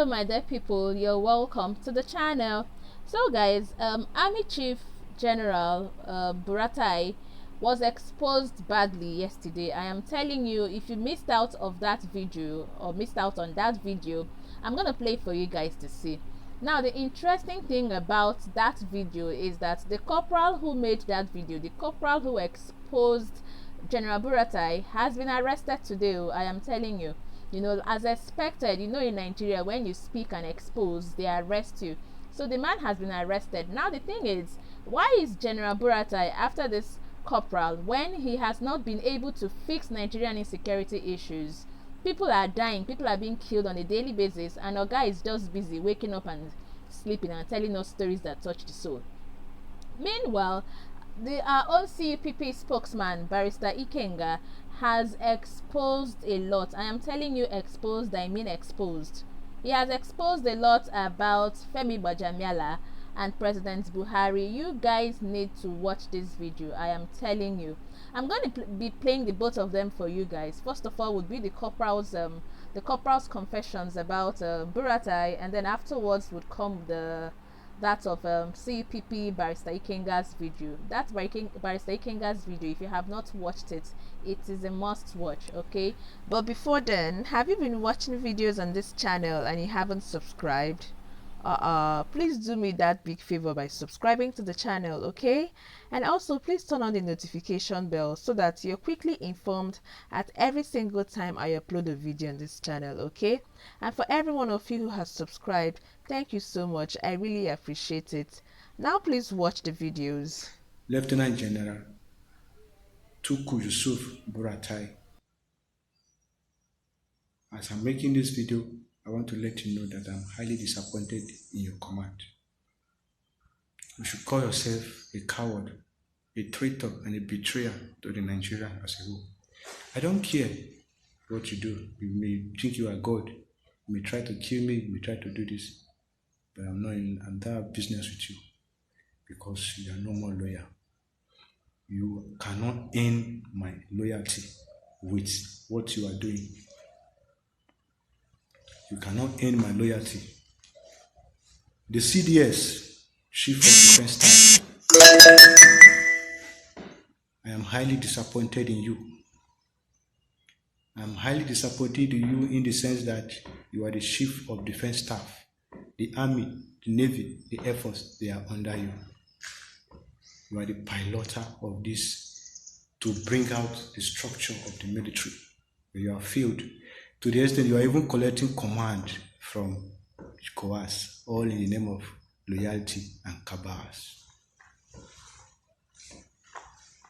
Hello my dear people, you're welcome to the channel. So guys, Army Chief General Buratai was exposed badly yesterday. I am telling you, if you missed out of that video or missed out on that video, I'm gonna play for you guys to see. Now the interesting thing about that video is that the corporal who made that video, the corporal who exposed General Buratai, has been arrested today. I am telling you. You know, as expected, you know, in Nigeria, when you speak and expose, they arrest you. So the man has been arrested. Now the thing is, why is General Buratai after this corporal when he has not been able to fix Nigerian insecurity issues? People are dying, people are being killed on a daily basis, and our guy is just busy waking up and sleeping and telling us stories that touch the soul. Meanwhile, the own CUPP spokesman, Barrister Ikenga, has exposed a lot. I am telling you, exposed, I mean exposed. He has exposed a lot about Femi Gbajamiala and President Buhari. You guys need to watch this video. I am telling you. I'm going to be playing the both of them for you guys. First of all would be the corporal's confessions about Buratai, and then afterwards would come that of CPP Barrister Ikenga's video. That Barrister Ikenga's video, if you have not watched it, it is a must watch, okay? But before then, have you been watching videos on this channel and you haven't subscribed? Please do me that big favor by subscribing to the channel, okay? And also please turn on the notification bell so that you're quickly informed at every single time I upload a video on this channel, okay? And for every one of you who has subscribed, thank you so much. I really appreciate it. Now please watch the videos. Lieutenant General Tuku Yusuf Buratai. As I'm making this video, I want to let you know that I'm highly disappointed in your command. You should call yourself a coward, a traitor, and a betrayer to the Nigeria as a whole. I don't care what you do. You may think you are God. You may try to kill me. You may try to do this. But I'm not in that business with you because you are no more loyal. You cannot earn my loyalty with what you are doing. You cannot earn my loyalty. The CDS, Chief of Defense Staff, I am highly disappointed in you. I am highly disappointed in you in the sense that you are the Chief of Defense Staff. The Army, the Navy, the Air Force, they are under you. You are the piloter of this to bring out the structure of the military. You are failed. To the extent you are even collecting command from COAS, all in the name of loyalty and cabals.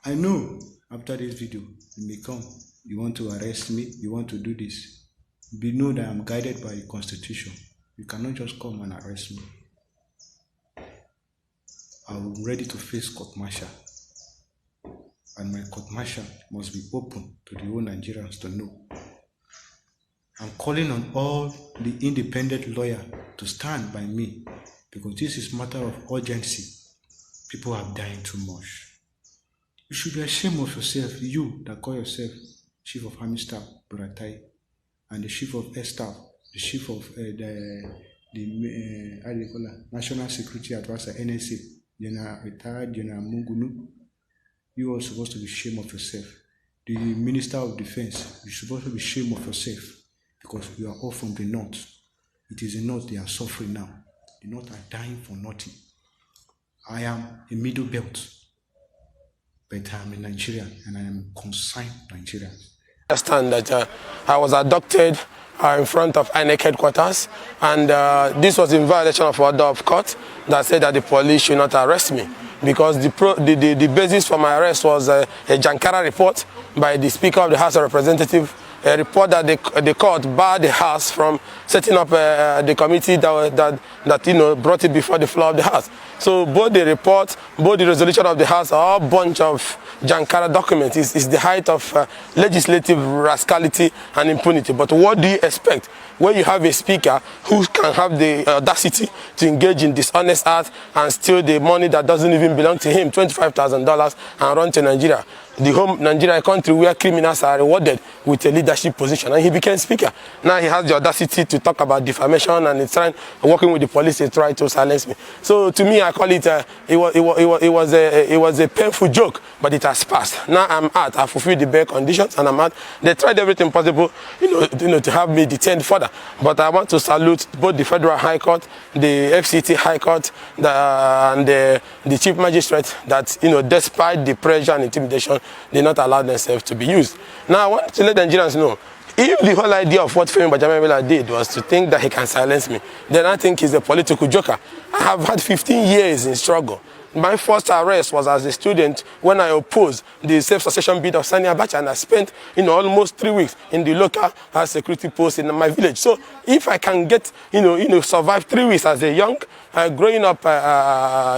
I know after this video, you may come, you want to arrest me, you want to do this. But know that I am guided by the Constitution. You cannot just come and arrest me. I am ready to face court-martial. And my court-martial must be open to the whole Nigerians to know. I'm calling on all the independent lawyers to stand by me because this is a matter of urgency. People are dying too much. You should be ashamed of yourself, you that call yourself Chief of Army Staff, Buratai, and the Chief of Air Staff, the Chief of National Security Advisor, NSA, retired General Mungunu. You are supposed to be ashamed of yourself. The Minister of Defense, you're supposed to be ashamed of yourself. Because we are all from the north. It is the north they are suffering now. The north are dying for nothing. I am a middle belt, but I am a Nigerian and I am concerned Nigerian. I understand that I was abducted in front of INEC headquarters, and this was in violation of order of court that said that the police should not arrest me because the basis for my arrest was a Jankara report by the Speaker of the House of Representatives, a report that the court barred the House from setting up the committee that brought it before the floor of the House. So both the report, both the resolution of the House are a bunch of Jankara documents. It's the height of legislative rascality and impunity. But what do you expect when you have a speaker who can have the audacity to engage in dishonest acts and steal the money that doesn't even belong to him, $25,000, and run to Nigeria? the home Nigeria country where criminals are rewarded with a leadership position, and he became speaker. Now he has the audacity to talk about defamation, and he's working with the police to try to silence me. So to me, I call it it was a painful joke, but it has passed. Now I'm out. I fulfilled the bail conditions, and I'm out. They tried everything possible, to have me detained further. But I want to salute both the Federal High Court, the FCT High Court, and the Chief Magistrate that, despite the pressure and intimidation, they not allow themselves to be used. Now I want to let the Nigerians know, if the whole idea of what Femi Gbajamiala did was to think that he can silence me, then I think he's a political joker. I have had 15 years in struggle. My first arrest was as a student when I opposed the self-succession bid of Sani Abacha, and I spent almost 3 weeks in the local security post in my village. So if I can get survive 3 weeks as a young growing up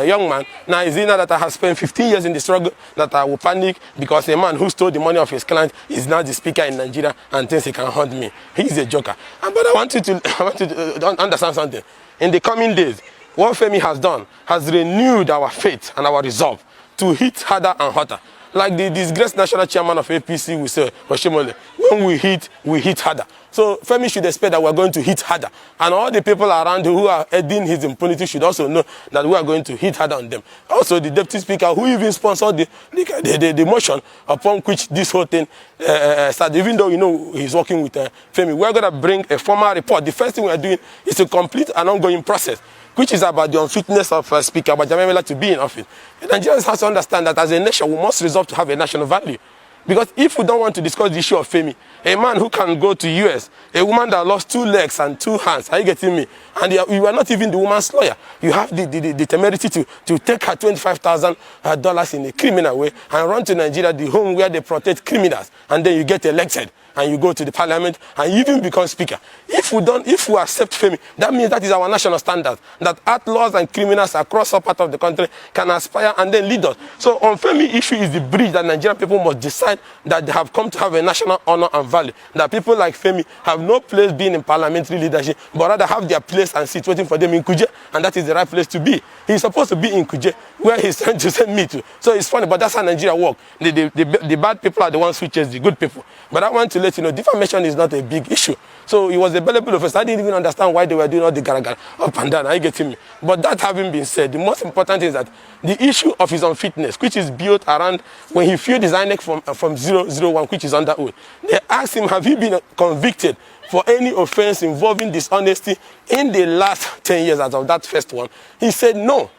young man, now is it now that I have spent 15 years in the struggle that I will panic because a man who stole the money of his client is now the speaker in Nigeria and thinks he can hunt me? He's a joker. But I want you to understand something. In the coming days, what Femi has done has renewed our faith and our resolve to hit harder and harder. Like the disgraced national chairman of APC, we say, when we hit harder. So Femi should expect that we are going to hit harder. And all the people around who are aiding his impunity should also know that we are going to hit harder on them. Also, the deputy speaker who even sponsored the motion upon which this whole thing started, even though he's working with Femi, we are going to bring a formal report. The first thing we are doing is to complete an ongoing process, which is about the unfitness of Speaker Gbajamiala to be in office. And Nigerians have to understand that as a nation, we must resolve to have a national value. Because if we don't want to discuss the issue of Femi, a man who can go to US, a woman that lost 2 legs and 2 hands, are you getting me? And you are not even the woman's lawyer. You have the temerity to take her $25,000 in a criminal way and run to Nigeria, the home where they protect criminals, and then you get elected and you go to the parliament and you even become speaker. If we accept Femi, that means that is our national standard, that outlaws and criminals across all parts of the country can aspire and then lead us. So on Femi issue is the bridge that Nigerian people must decide that they have come to have a national honor and value. That people like Femi have no place being in parliamentary leadership, but rather have their place and seat waiting for them in Kuje, and that is the right place to be. He's supposed to be in Kuje, where he's trying to send me to. So it's funny, but that's how Nigeria works. The bad people are the ones who chase the good people. But I want to let you know, defamation is not a big issue. So it was a valuable offense. I didn't even understand why they were doing all the gara-gara up and down. Are you getting me? But that having been said, the most important thing is that the issue of his unfitness, which is built around when he failed his INEC from 001, which is under oath. They asked him, have you been convicted for any offense involving dishonesty in the last 10 years as of that first one? He said no.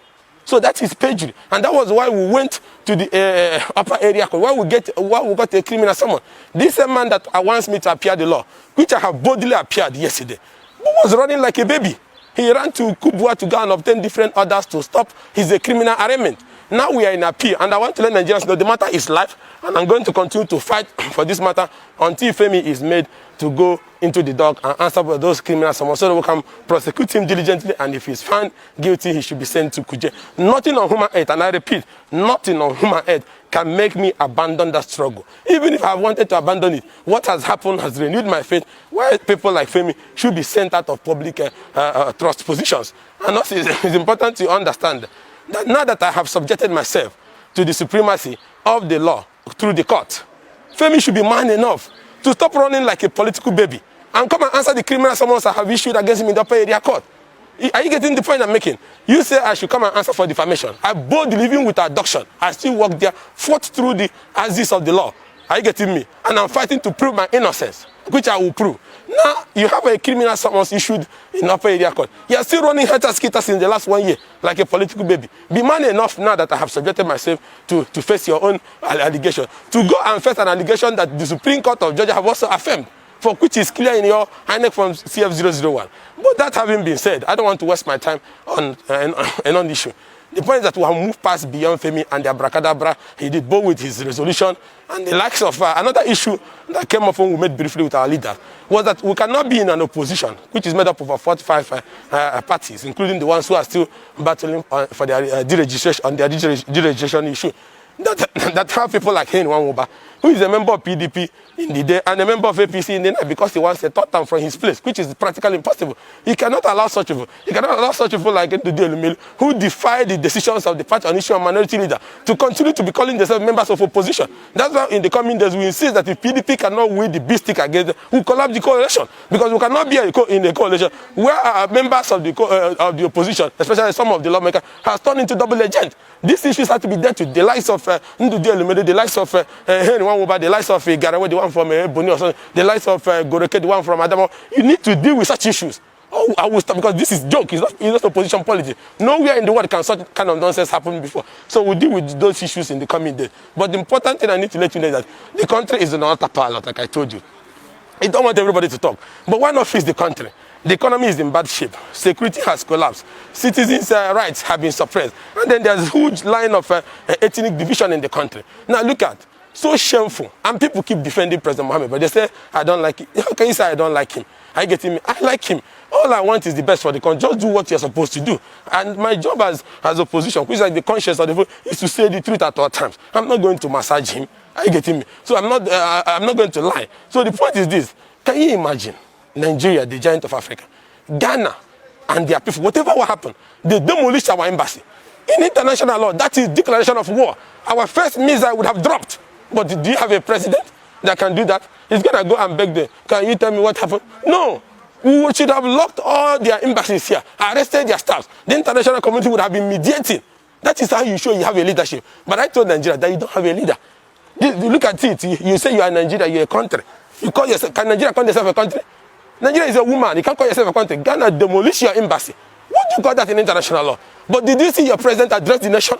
So that is perjury, and that was why we went to the upper area court, why we got a criminal summons. This man that wants me to appear the law, which I have boldly appeared yesterday, was running like a baby. He ran to Kubwa to go and obtain different orders to stop his criminal arraignment. Now we are in appeal, and I want to let Nigerians know the matter is live, and I'm going to continue to fight for this matter until Femi is made to go into the dock and answer for those criminal summons so that we can prosecute him diligently, and if he's found guilty, he should be sent to Kuje. Nothing on human earth, and I repeat, nothing on human earth can make me abandon that struggle. Even if I wanted to abandon it, what has happened has renewed my faith, why people like Femi should be sent out of public trust positions. And also it's important to understand that now that I have subjected myself to the supremacy of the law through the court, Femi should be man enough to stop running like a political baby and come and answer the criminal summons I have issued against him in the upper area court. Are you getting the point I'm making? You say I should come and answer for defamation. I boldly, even with abduction, I still work there, fought through the axis of the law. Are you getting me? And I'm fighting to prove my innocence, which I will prove. Now, you have a criminal summons issued in upper area court. You are still running helter-skelter in the last 1 year, like a political baby. Be man enough now that I have subjected myself to face your own allegation, to go and face an allegation that the Supreme Court of Georgia have also affirmed, for which is clear in your INEC from CF001. But that having been said, I don't want to waste my time on an issue. The point is that we have moved past beyond Femi and the abracadabra he did, both with his resolution and the likes of another issue that came up when we met briefly with our leaders, was that we cannot be in an opposition, which is made up of 45 parties, including the ones who are still battling for their deregistration, on their deregistration issue, that have people like Hen Wanwoba who is a member of PDP in the day and a member of APC in the night because he wants a third term from his place, which is practically impossible. He cannot allow such people. He cannot allow such people like Ndudi who defy the decisions of the party on issue of minority leader to continue to be calling themselves members of opposition. That's why in the coming days we insist that if PDP cannot win the big stick against them, we collapse the coalition, because we cannot be in a coalition where our members of the opposition, especially some of the lawmakers, has turned into double agent. These issues have to be dealt with. The likes of Ndudi, the likes of the likes of Garawe, the one from Boni, or something, the likes of Goreke, the one from Adamo. You need to deal with such issues. Oh, I will stop, because this is joke. It's not opposition politics. Nowhere in the world can such kind of nonsense happen before. So we'll deal with those issues in the coming days. But the important thing I need to let you know is that the country is an altar pilot, like I told you. I don't want everybody to talk. But why not fix the country? The economy is in bad shape. Security has collapsed. Citizens' rights have been suppressed. And then there's a huge line of ethnic division in the country. Now look at, so shameful. And people keep defending President Mohammed, but they say, I don't like him. How can you say I don't like him? I get him. I like him. All I want is the best for the country. Just do what you're supposed to do. And my job as opposition, which is like the conscience of the vote, is to say the truth at all times. I'm not going to massage him. I get him. So I'm not going to lie. So the point is this. Can you imagine Nigeria, the giant of Africa, Ghana, and their people, whatever will happen, they demolished our embassy. In international law, that is declaration of war. Our first missile would have dropped. But do you have a president that can do that? He's going to go and beg them. Can you tell me what happened? No. We should have locked all their embassies here, arrested their staffs. The international community would have been mediating. That is how you show you have a leadership. But I told Nigeria that you don't have a leader. Look at it. You say you are Nigeria, you're a country. You call yourself, can Nigeria call yourself a country? Nigeria is a woman. You can't call yourself a country. Ghana demolish your embassy. What do you call that in international law? But did you see your president address the nation?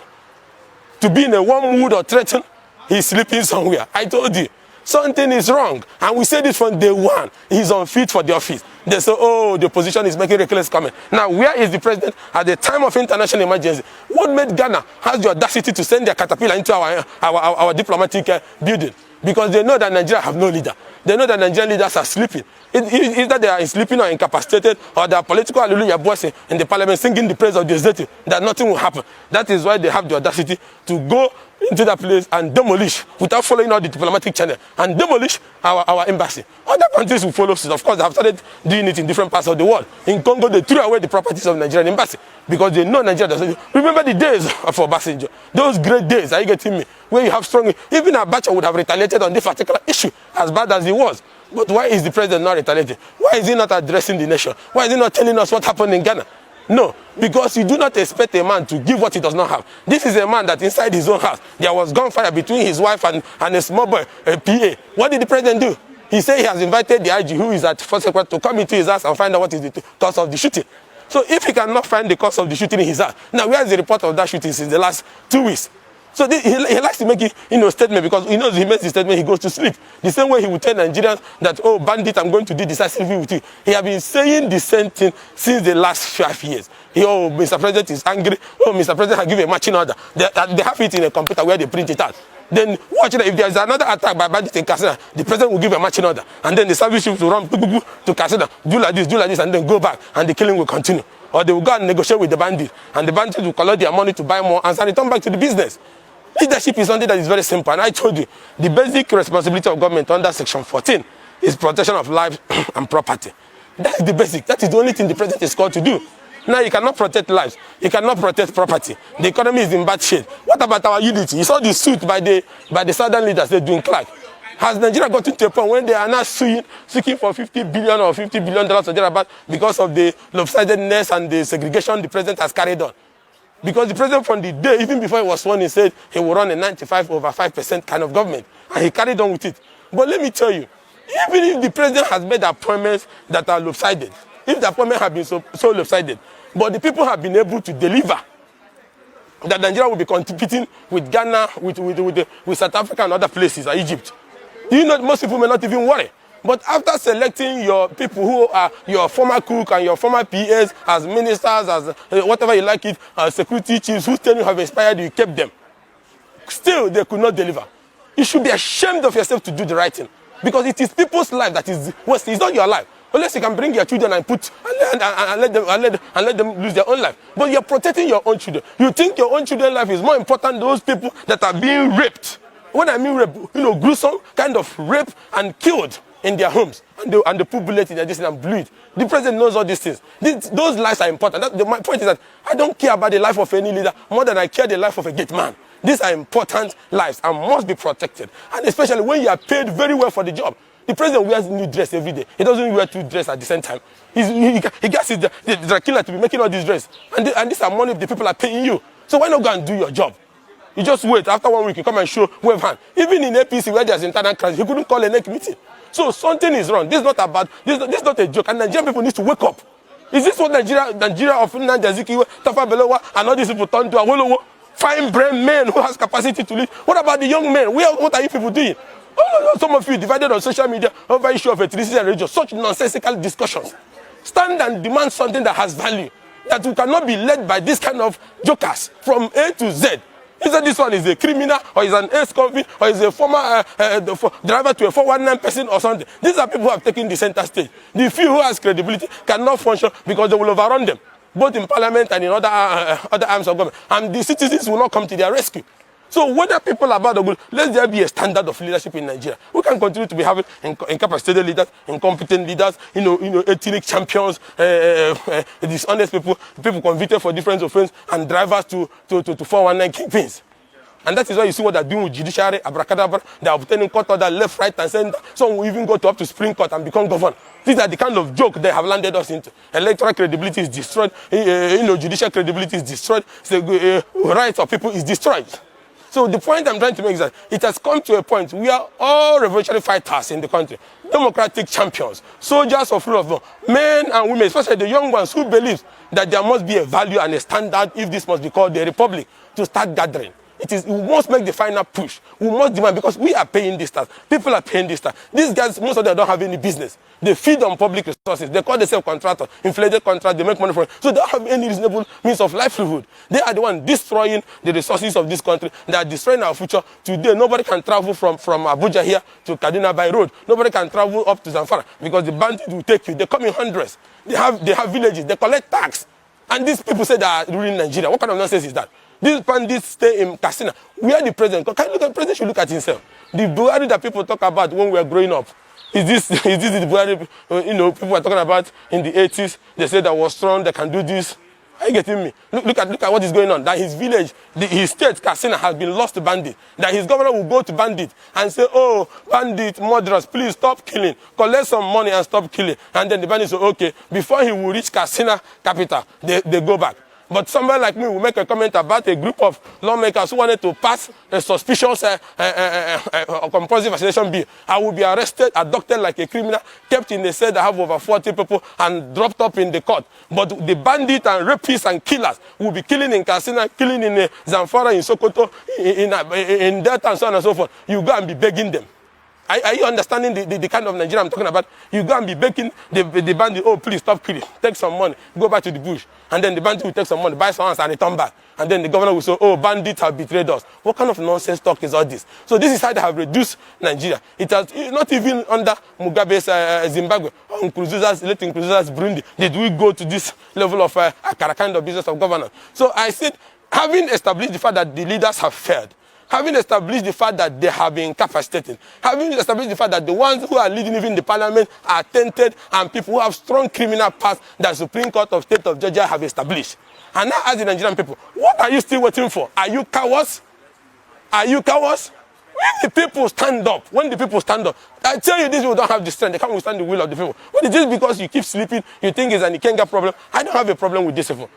To be in a warm mood or threaten? He's sleeping somewhere. I told you. Something is wrong. And we said it from day one. He's unfit for the office. They say, oh, the opposition is making reckless comment. Now, where is the president at the time of international emergency? What made Ghana has the audacity to send their caterpillar into our diplomatic building? Because they know that Nigeria have no leader. They know that Nigerian leaders are sleeping. Either they are sleeping or incapacitated, or they are political hallelujah voices in the parliament singing the praise of the executive, that nothing will happen. That is why they have the audacity to go into that place and demolish, without following all the diplomatic channel, and demolish our embassy. Other countries will follow suit. Of course, they have started doing it in different parts of the world. In Congo, they threw away the properties of Nigerian embassy because they know Nigeria doesn't. Remember the days of Obasanjo, those great days, are you getting me? Where you have strong, even Abacha would have retaliated on this particular issue, as bad as it was. But why is the president not retaliating? Why is he not addressing the nation? Why is he not telling us what happened in Ghana? No, because you do not expect a man to give what he does not have. This is a man that inside his own house, there was gunfire between his wife and a small boy, a PA. What did the president do? He said he has invited the IG, who is at First Secretary, to come into his house and find out what is the cause of the shooting. So if he cannot find the cause of the shooting in his house, now where is the report of that shooting since the last 2 weeks? So he likes to make a statement, because he knows he makes the statement, he goes to sleep. The same way he would tell Nigerians that, oh, bandit, I'm going to do decisively with you. He has been saying the same thing since the last 5 years. Oh, Mr. President is angry. Oh, Mr. President has given a marching order. They have it in a computer where they print it out. Then watch it. If there is another attack by bandits in Katsina, the president will give a marching order. And then the service ships will run to Katsina, do like this, and then go back, and the killing will continue. Or they will go and negotiate with the bandits, and the bandits will collect their money to buy more and return back to the business. Leadership is something that is very simple, and I told you, the basic responsibility of government under Section 14 is protection of life and property. That is the basic. That is the only thing the president is called to do. Now, you cannot protect lives. You cannot protect property. The economy is in bad shape. What about our unity? You saw the suit by the southern leaders, they're doing Clark. Has Nigeria gotten to a point when they are now seeking for $50 billion or $50 billion or thereabout because of the lopsidedness and the segregation the president has carried on? Because the president from the day, even before he was sworn, he said he will run a 95/5% kind of government. And he carried on with it. But let me tell you, even if the president has made appointments that are lopsided, if the appointments have been so lopsided, but the people have been able to deliver, that Nigeria will be competing with Ghana, with South Africa and other places, like Egypt. You know, most people may not even worry. But after selecting your people who are your former cook and your former PAs as ministers, as whatever you like it, security chiefs who tell you have inspired you, kept them. Still, they could not deliver. You should be ashamed of yourself to do the right thing. Because it is people's life that is worse. It's not your life. Unless you can bring your children and let them lose their own life. But you're protecting your own children. You think your own children's life is more important than those people that are being raped when I mean rape, gruesome kind of rape and killed in their homes, and they put bullets in their distance and bleed. The president knows all these things. Those lives are important. My point is that I don't care about the life of any leader more than I care the life of a gate man. These are important lives and must be protected. And especially when you are paid very well for the job. The president wears new dress every day. He doesn't wear two dresses at the same time. He gets the killer to be making all these dresses. And these are money the people are paying you. So why not go and do your job? You just wait. After 1 week, you come and show wave hand. Even in APC, where there's internal crisis, he couldn't call a next meeting. So something is wrong. This is not about. This is not a joke. And Nigerian people need to wake up. Is this what Nigeria of Nandaziki, Tafa Belowa, and all these people turn to Awolowo? Fine brain men who has capacity to lead. What about the young men? What are you people doing? Oh, some of you divided on social media over issue of ethnicity and religion. Such nonsensical discussions. Stand and demand something that has value. That we cannot be led by this kind of jokers from A to Z. Either this one is a criminal, or is an ex-convict, or is a former driver to a 419 person or something. These are people who have taken the center stage. The few who has credibility cannot function because they will overrun them, both in parliament and in other arms of government. And the citizens will not come to their rescue. So whether people are bad or good, let there be a standard of leadership in Nigeria. We can continue to be having incapacitated leaders, incompetent leaders, ethnic champions, dishonest people convicted for different offenses, and drivers to 419 kingpins. And that is why you see what they're doing with judiciary, abracadabra. They're obtaining court order left, right, and center. Some will even go up to Supreme Court and become governor. These are the kind of joke they have landed us into. Electoral credibility is destroyed. Judicial credibility is destroyed. The rights of people is destroyed. So the point I'm trying to make is that it has come to a point where all revolutionary fighters in the country, democratic champions, soldiers of rule of law, men and women, especially the young ones who believe that there must be a value and a standard if this must be called the republic, to start gathering. We must make the final push. We must demand, because we are paying this tax. People are paying this tax. These guys, most of them don't have any business. They feed on public resources. They call themselves contractors, inflated contracts. They make money from it. So they don't have any reasonable means of livelihood. They are the ones destroying the resources of this country. They are destroying our future. Today, nobody can travel from Abuja here to Kaduna by road. Nobody can travel up to Zamfara because the bandits will take you. They come in hundreds. They have villages. They collect tax. And these people say they are ruling Nigeria. What kind of nonsense is that? These bandits stay in Katsina. Where the president? Can you look at the president? Should look at himself. The Buhari that people talk about when we were growing up, is this the Buhari? People were talking about in the 80s. They said that was strong. They can do this. Are you getting me? Look at what is going on. That his village, his state, Katsina, has been lost to bandit. That his governor will go to bandit and say, "Oh, bandit, murderers, please stop killing. Collect some money and stop killing." And then the bandit say, "Okay." Before he will reach Katsina capital, they go back. But somebody like me will make a comment about a group of lawmakers who wanted to pass a suspicious compulsory vaccination bill. I will be arrested, abducted like a criminal, kept in a cell that have over 40 people, and dropped up in the court. But the bandits and rapists and killers will be killing in Katsina, killing in Zamfara, in Sokoto, in Delta, and so on and so forth. You go and be begging them. Are you understanding the kind of Nigeria I'm talking about? You go and be begging the bandit, "Oh, please stop killing. Take some money. Go back to the bush." And then the bandit will take some money, buy some house, and return back. And then the governor will say, "Oh, bandits have betrayed us." What kind of nonsense talk is all this? So this is how they have reduced Nigeria. It has not even under Mugabe's Zimbabwe, or late Nkurunziza's Burundi did we go to this level of kind of business of governance. So I said, having established the fact that the leaders have failed, having established the fact that they have been incapacitated, having established the fact that the ones who are leading even the parliament are tainted, and people who have strong criminal past that Supreme Court of State of Georgia have established. And now ask the Nigerian people, what are you still waiting for? Are you cowards? Are you cowards? When the people stand up, I tell you, these people don't have the strength. They can't withstand the will of the people. But it's just because you keep sleeping, you think it's an Ikenga problem. I don't have a problem with this people.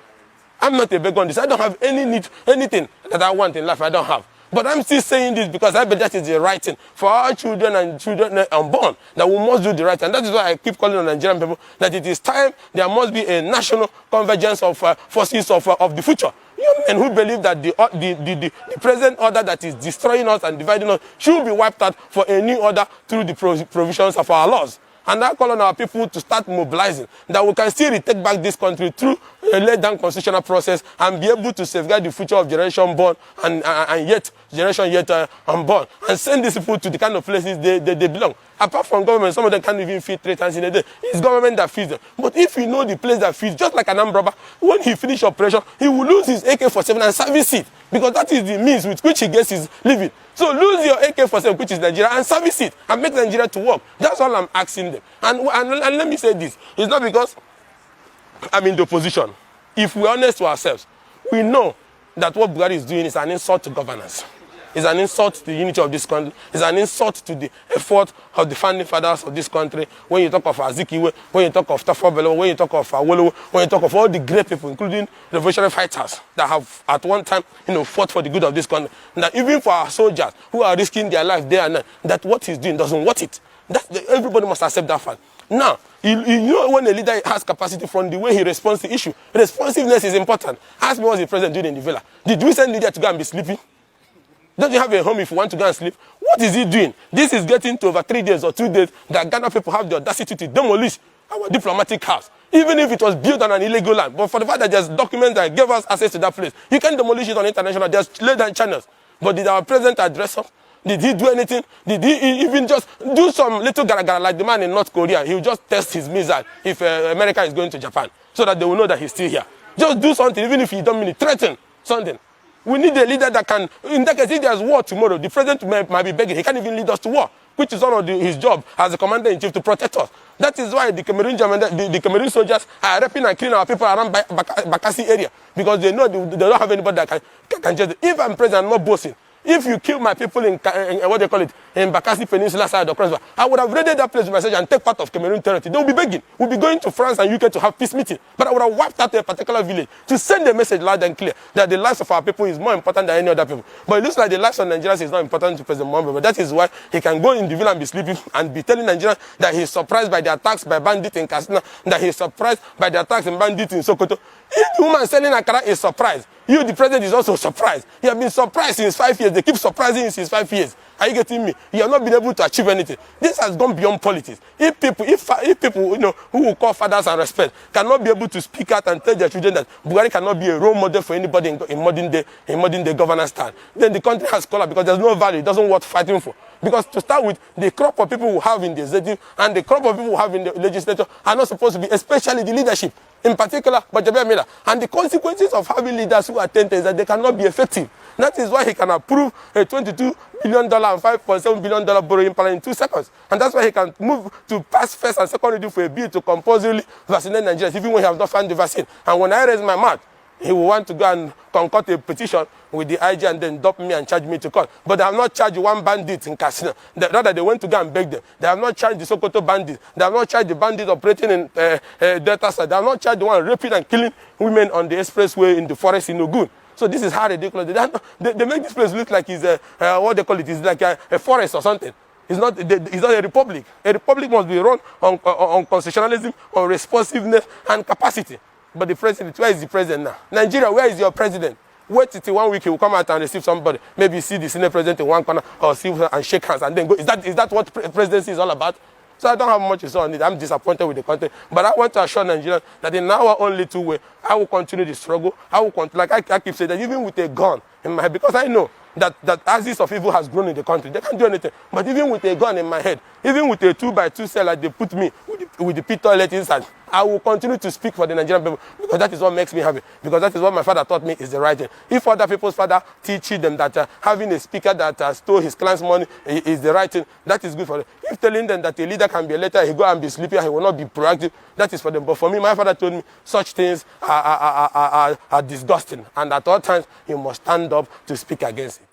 I'm not a beggar on this. I don't have anything that I want in life. I don't have. But I'm still saying this because I bet that is the right thing for our children and children unborn, that we must do the right thing. And that is why I keep calling on Nigerian people that it is time there must be a national convergence of forces of the future. Young men who believe that the present order that is destroying us and dividing us should be wiped out for a new order through the provisions of our laws. And I call on our people to start mobilizing, that we can still retake back this country through lay down constitutional process and be able to safeguard the future of generation born and yet generation yet unborn, and send these people to the kind of places they belong. Apart from government, some of them can't even feed 3 times in a day. It's government that feeds them. But if you know the place that feeds, just like an armed robber, when he finishes operation, he will lose his AK-47 and service it, because that is the means with which he gets his living. So lose your AK-47, which is Nigeria, and service it, and make Nigeria to work. That's all I'm asking them. And let me say this. It's not because I'm in the opposition. If we're honest to ourselves, we know that what Buhari is doing is an insult to governance. It's an insult to the unity of this country. It's an insult to the effort of the founding fathers of this country. When you talk of Azikiwe, when you talk of Tafobelo, when you talk of Awolowo, when you talk of all the great people, including revolutionary fighters that have at one time, fought for the good of this country. And that even for our soldiers who are risking their life day and night, that what he's doing doesn't worth it. Everybody must accept that fact. Now, you know when a leader has capacity from the way he responds to issue, responsiveness is important. Ask me what the president did in the villa. Did we send leader to go and be sleeping? Don't you have a home if you want to go and sleep? What is he doing? This is getting to over 3 days or 2 days that Ghana people have the audacity to demolish our diplomatic house, even if it was built on an illegal land. But for the fact that there's documents that gave us access to that place, you can demolish it on international. There's laid down channels. But did our president address us? Did he do anything? Did he even just do some little gara-gara like the man in North Korea? He'll just test his missile if America is going to Japan, so that they will know that he's still here. Just do something, even if you don't mean it. Threaten something. We need a leader that can, in that case, if there's war tomorrow, the president might be begging. He can't even lead us to war, which is one of his job as a commander-in-chief to protect us. That is why the Cameroon soldiers are repping and killing our people around Bakassi area, because they know they don't have anybody that can judge it. If I'm president, I'm not boasting. If you kill my people in what they call it, in Bakassi Peninsula side of Crossbar, I would have raided that place with my soldiers and take part of Cameroon territory. They will be begging. We'll be going to France and UK to have peace meeting. But I would have wiped out a particular village to send a message loud and clear that the lives of our people is more important than any other people. But it looks like the lives of Nigerians is not important to President Muhammad. But that is why he can go in the villa and be sleeping and be telling Nigerians that he is surprised by the attacks by bandits in Katsina, that he is surprised by the attacks in bandits in Sokoto. If the woman selling Akara is surprised, you, the president, is also surprised. He has been surprised since 5 years. They keep surprising him since 5 years. Are you getting me? He has not been able to achieve anything. This has gone beyond politics. If people, who will call fathers and respect, cannot be able to speak out and tell their children that Buhari cannot be a role model for anybody in modern day governance style, then the country has collapsed, because there's no value. It doesn't worth fighting for. Because to start with, the crop of people who have in the executive and the crop of people who have in the legislature are not supposed to be, especially the leadership, in particular, Gbajamiala. And the consequences of having leaders who attend is that they cannot be effective. That is why he can approve a $22 billion and $5.7 billion borrowing plan in 2 seconds. And that's why he can move to pass first and second reading for a bill to compulsorily vaccinate Nigerians, even when he has not found the vaccine. And when I raise my mouth, he will want to go and concoct a petition with the IG and then dump me and charge me to court. But they have not charged one bandit in Katsina. Rather, they went to go and beg them. They have not charged the Sokoto bandits. They have not charged the bandits operating in Delta side. They have not charged the one raping and killing women on the expressway in the forest in Ogun. So this is how ridiculous. They make this place look like it's what they call it. It's like a forest or something. It's not a republic. A republic must be run on constitutionalism, on responsiveness, and capacity. But the president, where is the president now? Nigeria, where is your president? Wait till 1 week, he will come out and receive somebody. Maybe see the senior president in one corner or see her and shake hands and then go. Is that what presidency is all about? So I don't have much to say on it. I'm disappointed with the country. But I want to assure Nigerians that in our own little way, I will continue the struggle. I will continue, like I keep saying, that even with a gun in my head, because I know that axis of evil has grown in the country. They can't do anything. But even with a gun in my head, even with a 2x2 cell like they put me with the pit toilet inside, I will continue to speak for the Nigerian people, because that is what makes me happy. Because that is what my father taught me is the right thing. If other people's father teaches them that having a speaker that stole his clan's money is the right thing, that is good for them. If telling them that a leader can be a leader, he go and be sleepy, he will not be proactive, that is for them. But for me, my father told me such things are disgusting. And at all times, you must stand up to speak against it.